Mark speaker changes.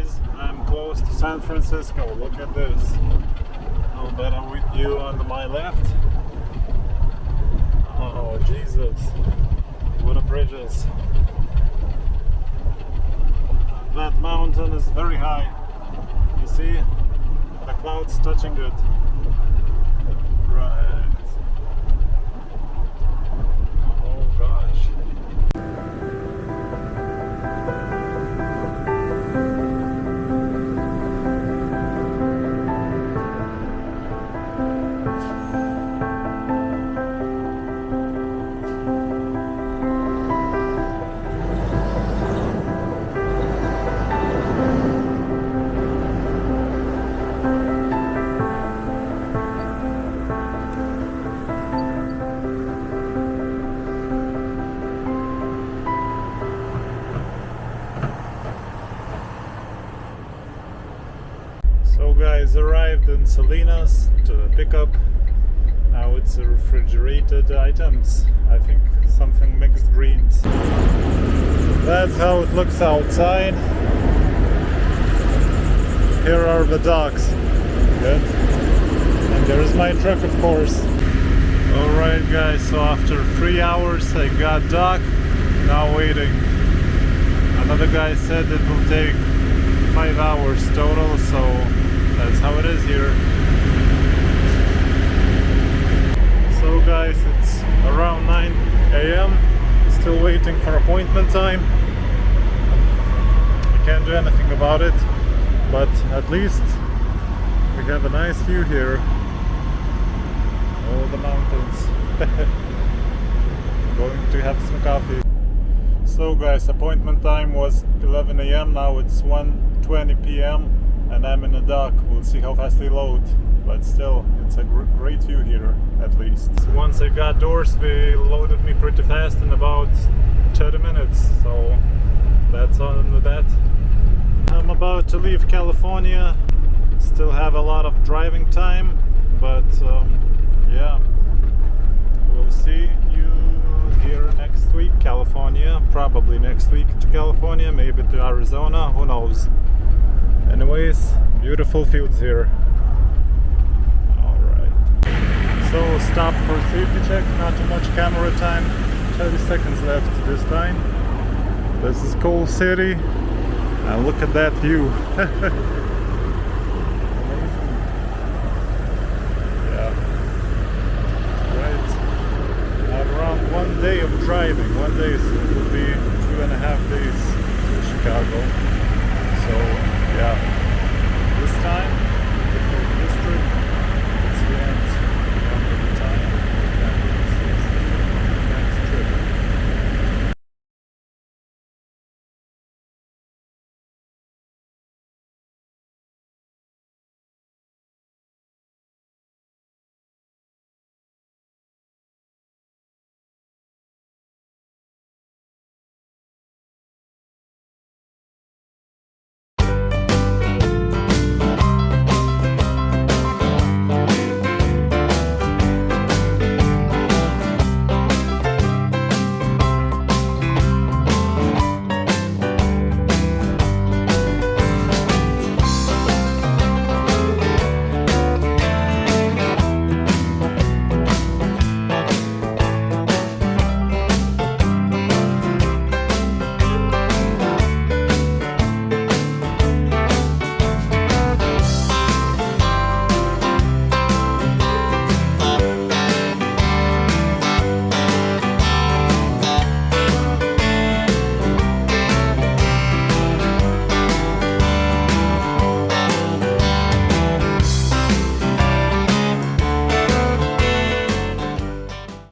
Speaker 1: guys, I'm close to San Francisco. Look at this. A better view on my left. Oh Jesus, what a bridges. That mountain is very high. You see the clouds touching it. Right. Oh gosh. So guys, arrived in Salinas to pick up. Now it's refrigerated items. I think something mixed greens. That's how it looks outside. Here are the docks. Good. And there's my truck, of course. Alright guys, so after 3 hours I got dock. Now waiting. Another guy said it will take 5 hours total, so that's how it is here. So guys, it's around 9 a.m. Still waiting for appointment time. I can't do anything about it, but at least we have a nice view here. All the mountains. Going to have some coffee. So guys, appointment time was 11 a.m. Now it's 1:20 p.m. and I'm in the dock. We'll see how fast they load, but still, it's a great view here, at least. So once I got doors, they loaded me pretty fast in about 30 minutes, so that's on with that. I'm about to leave California. Still have a lot of driving time, but yeah, we'll see you here next week. California, probably next week to California, maybe to Arizona, who knows. Anyways, beautiful fields here. Alright. So stop for safety check, not too much camera time. 30 seconds left this time. This is Coal City. And look at that view. Amazing. Yeah. Right. At around 1 day of driving. 1 day, so it will be 2.5 days to Chicago.